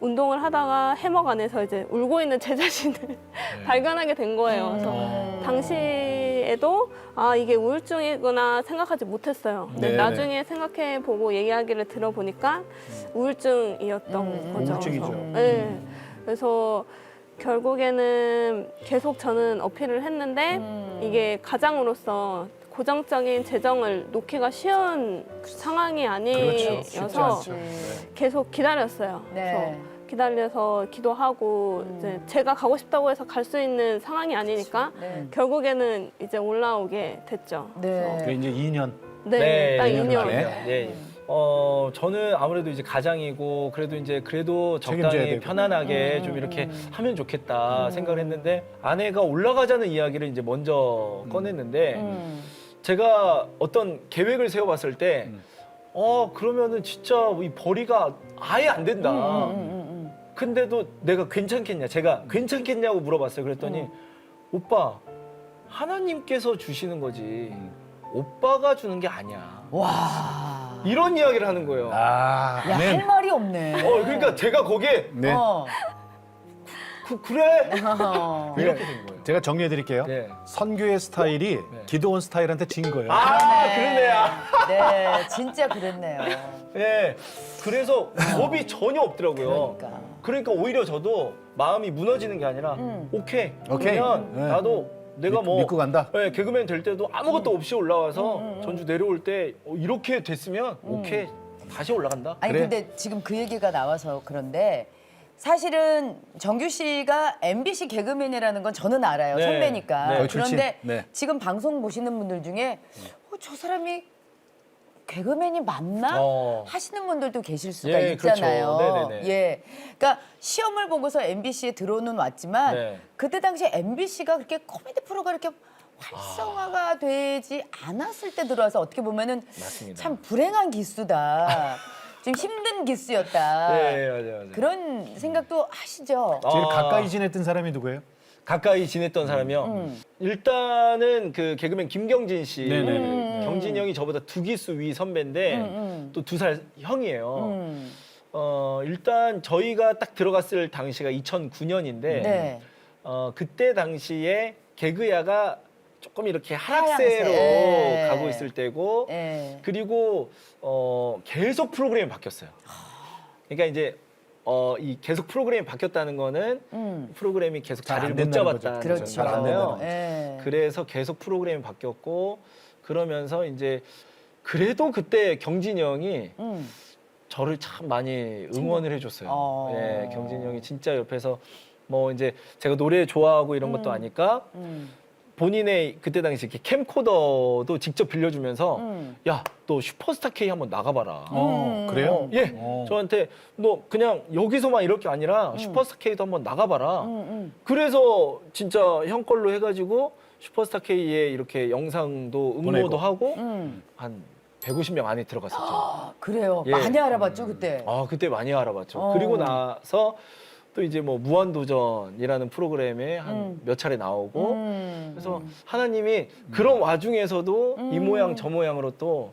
운동을 하다가 해먹 안에서 이제 울고 있는 제 자신을 발견하게 된 거예요. 그래서 당시에도 아 이게 우울증이구나 생각하지 못했어요. 근데 네네. 나중에 생각해보고 얘기하기를 들어보니까 우울증이었던 거죠. 우울증이죠. 그래서, 네. 그래서 결국에는 계속 저는 어필을 했는데 이게 가장으로서 고정적인 재정을 놓기가 쉬운 상황이 그렇죠. 쉽지 아니어서 않죠. 계속 기다렸어요. 네. 그래서 기다려서 기도하고 이제 제가 가고 싶다고 해서 갈 수 있는 상황이 아니니까 네. 결국에는 이제 올라오게 됐죠. 네. 그 이제 2년. 네, 딱 2년 2년. 만에. 네. 저는 아무래도 이제 가장이고 그래도 책임져야 적당히 되고. 편안하게 좀 이렇게 하면 좋겠다 생각을 했는데 아내가 올라가자는 이야기를 이제 먼저 꺼냈는데 제가 어떤 계획을 세워봤을 때 그러면은 진짜 이 벌이가 아예 안 된다. 근데도 내가 괜찮겠냐? 제가 괜찮겠냐고 물어봤어요. 그랬더니 오빠 하나님께서 주시는 거지 오빠가 주는 게 아니야. 와. 이런 이야기를 하는 거예요. 아, 야, 할 말이 없네. 그러니까 제가 거기에 네. 그래 어. 이렇게 된 거예요. 제가 정리해 드릴게요. 네. 선교의 스타일이 기도원 스타일한테 진 거예요. 그러네요. 네, 진짜 그랬네요. 네. 그래서 겁이 전혀 없더라고요. 그러니까. 오히려 저도 마음이 무너지는 게 아니라 오케이. 오케이. 그러면 네. 나도 내가 뭐 믿고 간다. 네, 개그맨 될 때도 아무것도 없이 올라와서 전주 내려올 때 이렇게 됐으면 오케이. 다시 올라간다. 아니 그래. 근데 지금 그 얘기가 나와서 그런데 사실은 정규 씨가 MBC 개그맨이라는 건 저는 알아요. 네. 선배니까. 네. 거의 출신. 그런데 네. 지금 방송 보시는 분들 중에 저 사람이 개그맨이 맞나? 어. 하시는 분들도 계실 수가 예, 있잖아요. 그렇죠. 네네네. 예. 그러니까 시험을 보고서 MBC에 들어오는 왔지만 네. 그때 당시에 MBC가 그렇게 코미디 프로가 이렇게 활성화가 되지 않았을 때 들어와서 어떻게 보면은 맞습니다. 참 불행한 기수다. 좀 힘든 기수였다. 네, 맞아요. 그런 생각도 하시죠? 제일 아. 가까이 지냈던 사람이 누구예요? 가까이 지냈던 사람이요. 일단은 그 개그맨 김경진 씨. 네네네. 경진 형이 저보다 2기수 위 선배인데 또 2살 형이에요. 일단 저희가 딱 들어갔을 당시가 2009년인데 네. 그때 당시에 개그야가 조금 이렇게 하락세로 하향세. 가고 있을 때고 네. 그리고 계속 프로그램이 바뀌었어요. 그러니까 이제 이 계속 프로그램이 바뀌었다는 거는 프로그램이 계속 잘안 자리를 못 된다는 거죠. 잡았다는 그렇죠. 잘안 된다는 거잖아요. 거죠. 네. 그래서 계속 프로그램이 바뀌었고 그러면서 이제 그래도 그때 경진이 형이 저를 참 많이 응원을 해줬어요. 어. 예, 경진이 형이 진짜 옆에서 뭐 이제 제가 노래 좋아하고 이런 것도 아니까 본인의 그때 당시 이렇게 캠코더도 직접 빌려주면서 야, 너 슈퍼스타 K 한번 나가봐라. 그래요? 예, 저한테 너 그냥 여기서만 이럴 게 아니라 슈퍼스타 K도 한번 나가봐라. 그래서 진짜 형 걸로 해가지고 슈퍼스타 K에 이렇게 영상도 응모도 보내고. 하고 한 150명 안에 들어갔었죠. 그래요. 예. 많이 알아봤죠 그때. 아, 그때 많이 알아봤죠. 어. 그리고 나서 또 이제 뭐 무한도전이라는 프로그램에 한 몇 차례 나오고 그래서 하나님이 그런 와중에서도 이 모양 저 모양으로 또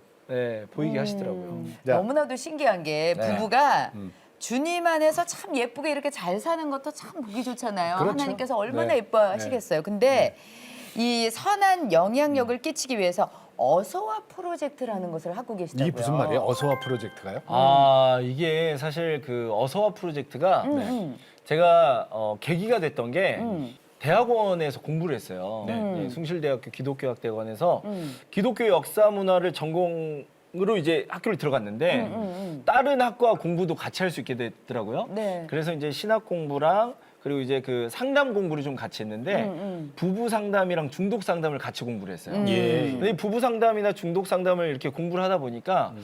보이게 하시더라고요. 자. 너무나도 신기한 게 네. 부부가 주님 안에서 참 예쁘게 이렇게 잘 사는 것도 참 보기 좋잖아요. 그렇죠. 하나님께서 얼마나 네. 예뻐하시겠어요. 근데 이 선한 영향력을 끼치기 위해서 어서와 프로젝트라는 것을 하고 계시다고요. 이게 무슨 말이에요? 어서와 프로젝트가요? 아, 이게 사실 그 어서와 프로젝트가 제가 계기가 됐던 게 대학원에서 공부를 했어요. 예, 숭실대학교 기독교학대학원에서 기독교 역사 문화를 전공으로 이제 학교를 들어갔는데 다른 학과 공부도 같이 할 수 있게 됐더라고요. 네. 그래서 이제 신학 공부랑 그리고 이제 그 상담 공부를 좀 같이 했는데 부부 상담이랑 중독 상담을 같이 공부를 했어요. 예. 근데 이 부부 상담이나 중독 상담을 이렇게 공부를 하다 보니까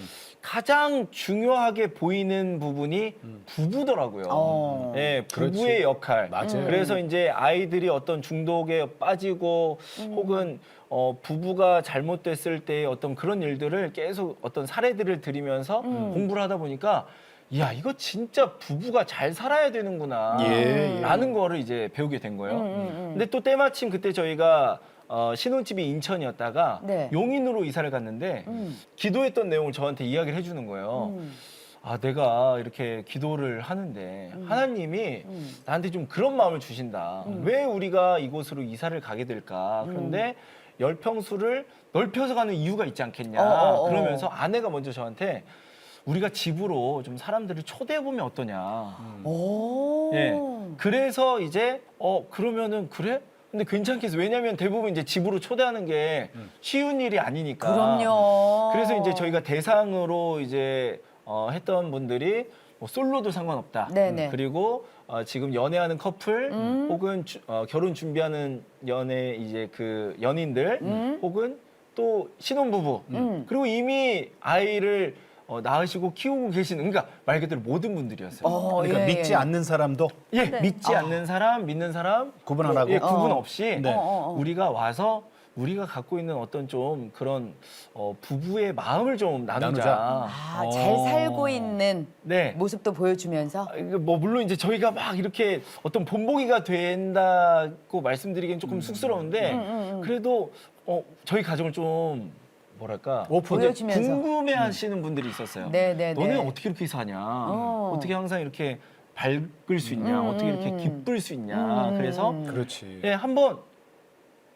가장 중요하게 보이는 부분이 부부더라고요. 어. 예, 부부의 그렇지. 역할. 맞아요. 그래서 이제 아이들이 어떤 중독에 빠지고 혹은 부부가 잘못됐을 때 어떤 그런 일들을 계속 어떤 사례들을 들이면서 공부를 하다 보니까 야, 이거 진짜 부부가 잘 살아야 되는구나 예. 라는 거를 이제 배우게 된 거예요. 근데 또 때마침 그때 저희가 신혼집이 인천이었다가 네. 용인으로 이사를 갔는데 기도했던 내용을 저한테 이야기를 해주는 거예요. 아, 내가 이렇게 기도를 하는데 하나님이 나한테 좀 그런 마음을 주신다. 왜 우리가 이곳으로 이사를 가게 될까? 그런데 열평수를 넓혀서 가는 이유가 있지 않겠냐. 그러면서 아내가 먼저 저한테 우리가 집으로 좀 사람들을 초대해보면 어떠냐. 오. 예. 그래서 이제 그러면은 그래? 근데 괜찮겠어. 왜냐면 대부분 이제 집으로 초대하는 게 쉬운 일이 아니니까. 그럼요. 그래서 이제 저희가 대상으로 이제 했던 분들이 뭐 솔로도 상관없다. 네네. 그리고 지금 연애하는 커플 혹은 결혼 준비하는 연애 이제 그 연인들 혹은 또 신혼부부 그리고 이미 아이를 낳으시고 키우고 계시는 그러니까 말 그대로 모든 분들이었어요. 그러니까 예, 믿지 예. 않는 사람도 예, 믿지 않는 사람, 믿는 사람 구분 안 하고? 예, 구분 없이 네. 우리가 와서 우리가 갖고 있는 어떤 좀 그런 부부의 마음을 좀 나누자. 나누자. 아, 잘 살고 있는 네. 모습도 보여주면서. 이거 뭐 물론 이제 저희가 막 이렇게 어떤 본보기가 된다고 말씀드리기엔 조금 쑥스러운데 그래도 저희 가정을 좀 뭐랄까 보여주면서. 궁금해하시는 분들이 있었어요. 네네네. 너네 어떻게 이렇게 사냐? 어떻게 항상 이렇게 밝을 수 있냐? 어떻게 이렇게 기쁠 수 있냐? 그래서 그렇지. 예, 한번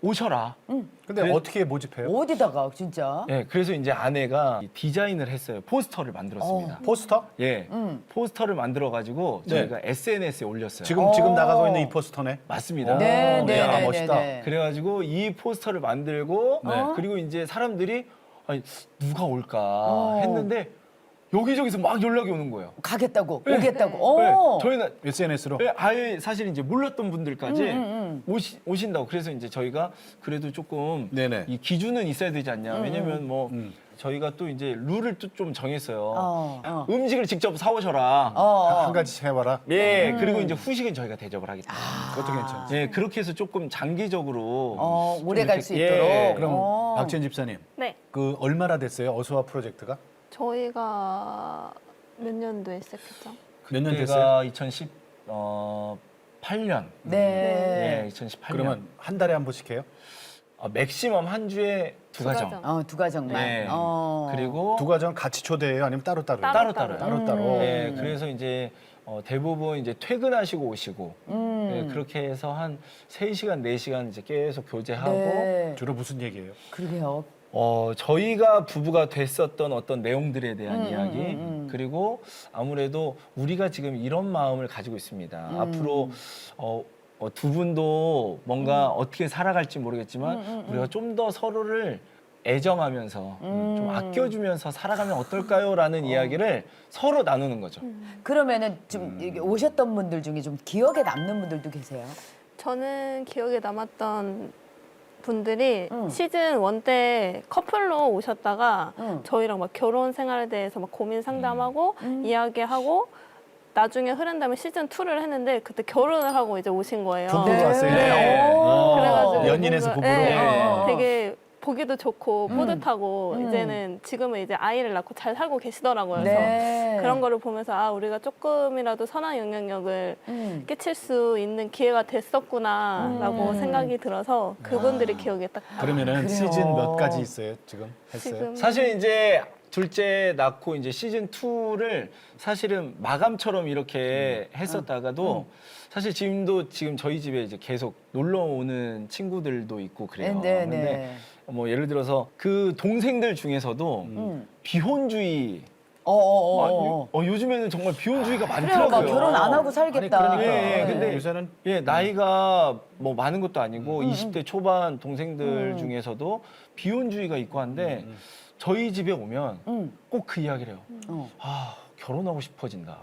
오셔라. 근데 그래- 어떻게 모집해요? 어디다가 진짜? 예, 그래서 이제 아내가 이 디자인을 했어요. 포스터를 만들었습니다. 포스터? 예, 포스터를 만들어가지고 네. 저희가 SNS에 올렸어요. 지금 나가고 있는 이 포스터네. 맞습니다. 네, 네, 야, 네, 멋있다. 네, 네. 그래가지고 이 포스터를 만들고 그리고 이제 사람들이 아니, 누가 올까 했는데 여기저기서 막 연락이 오는 거예요. 가겠다고, 네. 오겠다고. 네, 오. 저희는 SNS로. 아예 사실 이제 몰랐던 분들까지 오신다고. 그래서 이제 저희가 그래도 조금 네네. 이 기준은 있어야 되지 않냐. 왜냐면 뭐 저희가 또 이제 룰을 또 좀 정했어요. 어. 음식을 직접 사오셔라. 한 가지 해봐라. 예, 그리고 이제 후식은 저희가 대접을 하겠다. 그것도 괜찮지. 예, 그렇게 해서 조금 장기적으로 오래 좀 갈 수 이렇게- 있도록. 예. 그럼 박지현 집사님, 네. 그 얼마나 됐어요? 어서와 프로젝트가? 저희가 몇 년도에 시작했죠? 몇 년 됐어요? 그때가 2018년. 네. 예, 2018년. 그러면 한 달에 한 번씩 해요? 맥시멈 한 주에 두 가정. 두 가정만. 네. 어. 그리고 두 가정 같이 초대해요? 아니면 따로따로요? 따로따로요. 따로따로. 네, 그래서 이제 대부분 이제 퇴근하시고 오시고 네, 그렇게 해서 한 3시간, 4시간 이제 계속 교제하고 네. 주로 무슨 얘기예요? 그러게요. 저희가 부부가 됐었던 어떤 내용들에 대한 이야기 그리고 아무래도 우리가 지금 이런 마음을 가지고 있습니다. 앞으로 두 분도 뭔가 어떻게 살아갈지 모르겠지만 우리가 좀 더 서로를 애정하면서 좀 아껴주면서 살아가면 어떨까요?라는 이야기를 서로 나누는 거죠. 그러면은 좀 이게 오셨던 분들 중에 좀 기억에 남는 분들도 계세요? 저는 기억에 남았던 분들이 시즌 1 때 커플로 오셨다가 저희랑 막 결혼 생활에 대해서 막 고민 상담하고 이야기하고 나중에 흐른 다음에 시즌 2를 했는데 그때 결혼을 하고 이제 오신 거예요. 부부로 왔어요? 네. 그래가지고 연인에서 부부로? 되게 보기도 좋고 뿌듯하고 이제는 지금은 이제 아이를 낳고 잘 살고 계시더라고요. 그래서 네. 그런 거를 보면서 아 우리가 조금이라도 선한 영향력을 끼칠 수 있는 기회가 됐었구나라고 생각이 들어서 그분들이 기억에 딱 그러면은 그래요. 시즌 몇 가지 있어요? 지금 했어요? 지금 사실 이제 둘째 낳고 이제 시즌 2를 사실은 마감처럼 이렇게 했었다가도 사실 지금 저희 집에 이제 계속 놀러 오는 친구들도 있고 그래요. 네, 근데 네. 뭐 예를 들어서 그 동생들 중에서도 비혼주의 요즘에는 정말 비혼주의가 그래요. 많더라고요. 막 결혼 안 하고 살겠다. 아니, 그러니까. 예, 예, 근데 요새는 나이가 뭐 많은 것도 아니고 20대 초반 동생들 중에서도 비혼주의가 있고 한데 저희 집에 오면 꼭 그 이야기를 해요. 아, 결혼하고 싶어진다.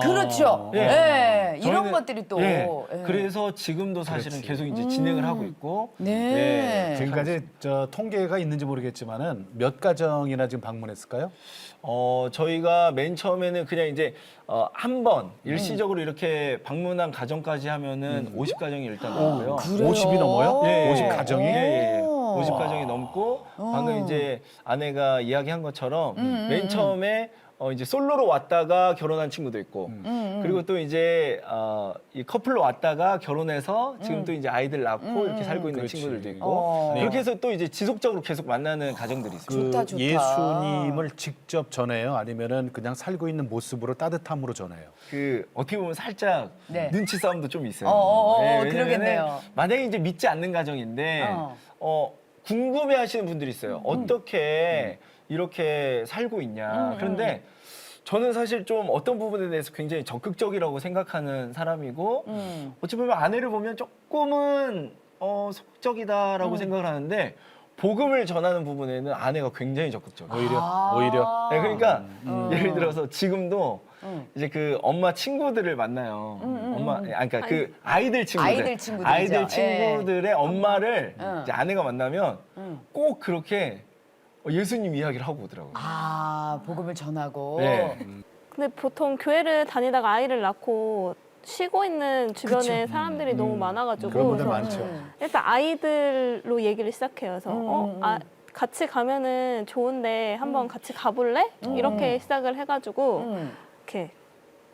그렇죠. 예. 네. 이런 저희는- 것들이 또. 예. 예. 그래서 지금도 사실은 그렇지. 계속 이제 진행을 하고 있고 네. 지금까지 저 통계가 있는지 모르겠지만은 몇 가정이나 지금 방문했을까요? 저희가 맨 처음에는 그냥 이제 한 번 일시적으로 이렇게 방문한 가정까지 하면은 50가정이 일단 나오고요. 그래요? 50이 넘어요? 예, 50 예. 가정이? 예, 예. 오. 50가정이 넘고 방금 이제 아내가 이야기한 것처럼 맨 처음에 이제 솔로로 왔다가 결혼한 친구도 있고 그리고 또 이제 이 커플로 왔다가 결혼해서 지금 또 이제 아이들 낳고 이렇게 살고 있는 그렇지. 친구들도 있고 그렇게 해서 또 이제 지속적으로 계속 만나는 가정들이 있습니다. 그 좋다. 예수님을 직접 전해요? 아니면은 그냥 살고 있는 모습으로 따뜻함으로 전해요? 그 어떻게 보면 살짝 네. 눈치 싸움도 좀 있어요. 왜냐면은 그러겠네요. 만약에 이제 믿지 않는 가정인데 궁금해하시는 분들이 있어요. 어떻게 이렇게 살고 있냐. 그런데 저는 사실 좀 어떤 부분에 대해서 굉장히 적극적이라고 생각하는 사람이고 어찌 보면 아내를 보면 조금은 소극적이다라고 생각을 하는데 복음을 전하는 부분에는 아내가 굉장히 적극적이에요. 오히려. 네, 그러니까 예를 들어서 지금도 이제 그 엄마 친구들을 만나요. 그러니까 그 아이들 친구들, 아이들 친구들이죠. 아이들 친구들의 엄마를 이제 아내가 만나면 꼭 그렇게 예수님 이야기를 하고 오더라고요. 복음을 전하고. 네. 근데 보통 교회를 다니다가 아이를 낳고 쉬고 있는 주변에 사람들이 너무 많아가지고 그런 분들 그래서 많죠. 일단 아이들로 얘기를 시작해요. 그래서 같이 가면은 좋은데 한번 같이 가볼래? 이렇게 시작을 해가지고 이렇게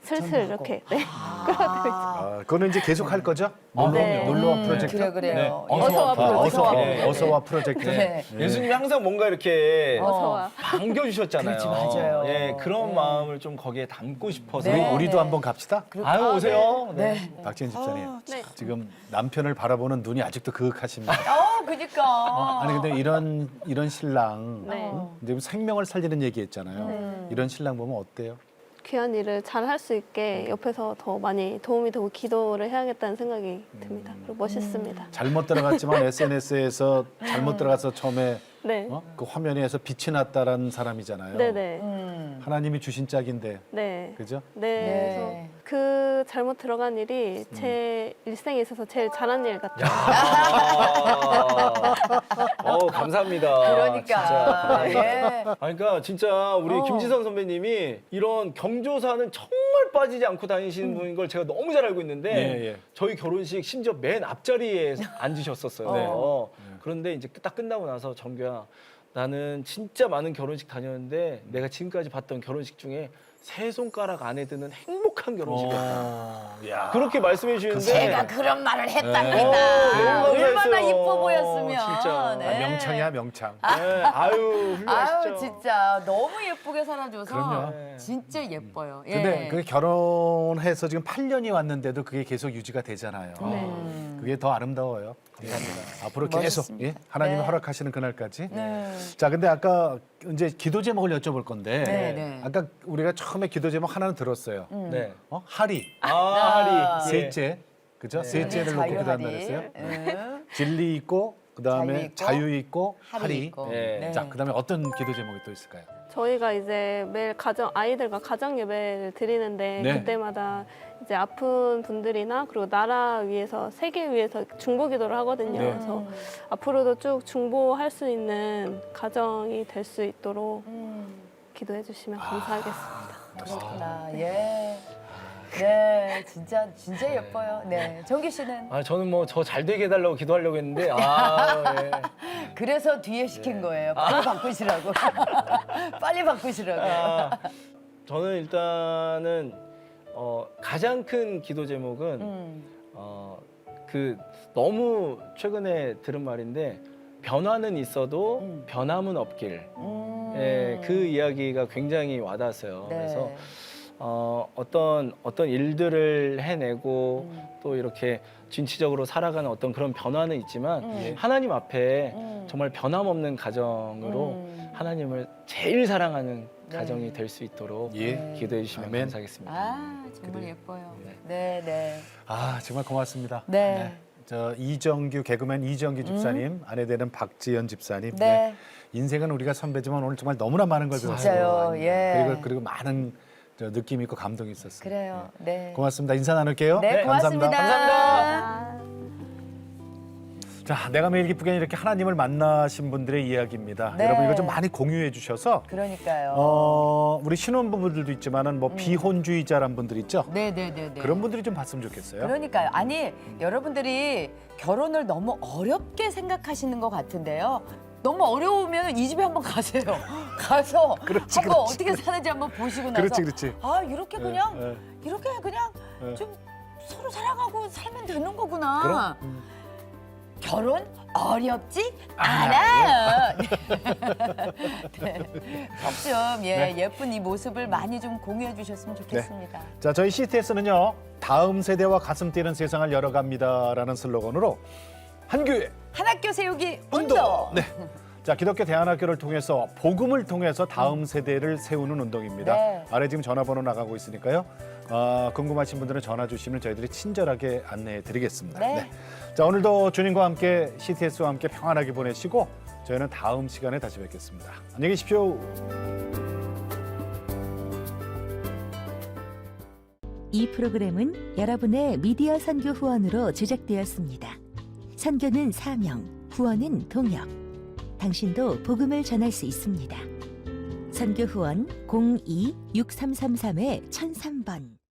슬슬 전하고. 이렇게 네. 끌어들이죠. 그거는 이제 계속 할 거죠? 네. 놀러와 프로젝트. 그래요. 네. 어서와 어서와, 네. 어서와 프로젝트. 네. 예수님이 항상 뭔가 이렇게 어서와. 반겨주셨잖아요. 그렇지, 맞아요. 예, 그런 네. 마음을 좀 거기에 담고 싶어서. 네. 우리도 한번 갑시다. 아유, 오세요. 네. 박지현 집사님, 네. 지금 남편을 바라보는 눈이 아직도 그윽하십니다. 그니까. 아니 근데 이런 신랑 네. 이제 생명을 살리는 얘기했잖아요. 이런 신랑 보면 어때요? 귀한 일을 잘 할 수 있게 옆에서 더 많이 도움이 되고 기도를 해야겠다는 생각이 듭니다. 그리고 멋있습니다. 잘못 들어갔지만 SNS에서 잘못 들어가서 처음에 네. 그 화면에서 빛이 났다라는 사람이잖아요. 네네. 하나님이 주신 짝인데, 네. 그죠? 네. 네. 그래서 그 잘못 들어간 일이 제 일생에 있어서 제일 잘한 일 같아요. 감사합니다. 그러니까. 진짜. 예. 그러니까 진짜 우리 김지선 선배님이 이런 경조사는 정말 빠지지 않고 다니시는 분인 걸 제가 너무 잘 알고 있는데 예, 예. 저희 결혼식 심지어 맨 앞자리에 앉으셨었어요. 그런데 이제 딱 끝나고 나서 정규야 나는 진짜 많은 결혼식 다녔는데 내가 지금까지 봤던 결혼식 중에 세 손가락 안에 드는 행복한 결혼식이었다. 야. 그렇게 말씀해 주시는데 제가 그런 말을 했답니다. 너무 얼마나 감사했어요. 이뻐 보였으면. 진짜. 네. 명창이야, 명창. 네, 아유 훌륭하시죠. 아유 진짜 너무 예쁘게 살아줘서 그럼요. 진짜 예뻐요. 예. 근데 그게 결혼해서 지금 8년이 왔는데도 그게 계속 유지가 되잖아요. 그게 더 아름다워요. 감사합니다. 앞으로 계속 멋있습니다. 예? 하나님이 네. 허락하시는 그날까지. 네. 자, 근데 아까 이제 기도 제목을 여쭤볼 건데 네, 네. 아까 우리가 처음에 기도 제목 하나는 들었어요. 네. 하리, 하리. 예. 셋째, 그죠? 셋째를 놓고 기도한다 그랬어요. 응. 진리 있고 그다음에 자유 있고 하리. 있고. 네. 자, 그다음에 어떤 기도 제목이 또 있을까요? 저희가 이제 매일 아이들과 가정 예배를 드리는데 네. 그때마다 이제 아픈 분들이나 그리고 나라 위해서 세계 위해서 중보기도를 하거든요. 네. 그래서 앞으로도 쭉 중보할 수 있는 가정이 될 수 있도록 기도해 주시면 감사하겠습니다. 그렇구나. 예. 네, 진짜 예뻐요. 네, 정규 씨는 저는 뭐 저 잘 되게 해달라고 기도하려고 했는데 예. 그래서 뒤에 시킨 거예요. 빨리 바꾸시라고. 빨리 바꾸시라고. 저는 일단은 가장 큰 기도 제목은 그 너무 최근에 들은 말인데 변화는 있어도 변함은 없길. 예, 그 이야기가 굉장히 와닿았어요. 네. 그래서 어떤 일들을 해내고 또 이렇게 진취적으로 살아가는 어떤 그런 변화는 있지만 하나님 앞에 정말 변함없는 가정으로 하나님을 제일 사랑하는 가정이 될 수 있도록 예. 기도해 주시면 아멘. 감사하겠습니다. 아, 정말 예뻐요. 네, 네. 아, 정말 고맙습니다. 네. 저 이정규 개그맨 이정규 집사님, 아내 되는 박지연 집사님. 네. 인생은 우리가 선배지만 오늘 정말 너무나 많은 걸 배웠어요. 진짜요. 예. 그리고 많은 느낌 있고 감동이 있었어요. 그래요. 네. 고맙습니다. 인사 나눌게요. 네, 고맙습니다. 감사합니다. 자, 내가 매일 기쁘게 이렇게 하나님을 만나신 분들의 이야기입니다. 네. 여러분 이거 좀 많이 공유해 주셔서 그러니까요. 우리 신혼부부들도 있지만은 뭐 비혼주의자란 분들 있죠. 네. 그런 분들이 좀 봤으면 좋겠어요. 그러니까요. 아니, 여러분들이 결혼을 너무 어렵게 생각하시는 것 같은데요. 너무 어려우면 이 집에 한번 가세요. 가서 그렇지, 한번 그렇지. 어떻게 사는지 한번 보시고 나서 그렇지. 아, 이렇게 그냥 예. 이렇게 그냥 예. 좀 서로 사랑하고 살면 되는 거구나. 그럼? 결혼 어렵지 않아요. 네. 꼭 좀 예쁜 이 모습을 많이 좀 공유해 주셨으면 좋겠습니다. 자, 저희 CTS는요. 다음 세대와 가슴 뛰는 세상을 열어갑니다라는 슬로건으로 한교회 한학교 세우기 운동. 운동. 네. 자, 기독교 대안학교를 통해서 복음을 통해서 다음 세대를 세우는 운동입니다. 네. 아래 지금 전화번호 나가고 있으니까요. 궁금하신 분들은 전화 주시면 저희들이 친절하게 안내해 드리겠습니다. 네. 자, 오늘도 주님과 함께 CTS와 함께 평안하게 보내시고 저희는 다음 시간에 다시 뵙겠습니다. 안녕히 계십시오. 이 프로그램은 여러분의 미디어 선교 후원으로 제작되었습니다. 선교는 사명, 후원은 동역. 당신도 복음을 전할 수 있습니다. 선교 후원 02-6333-1003번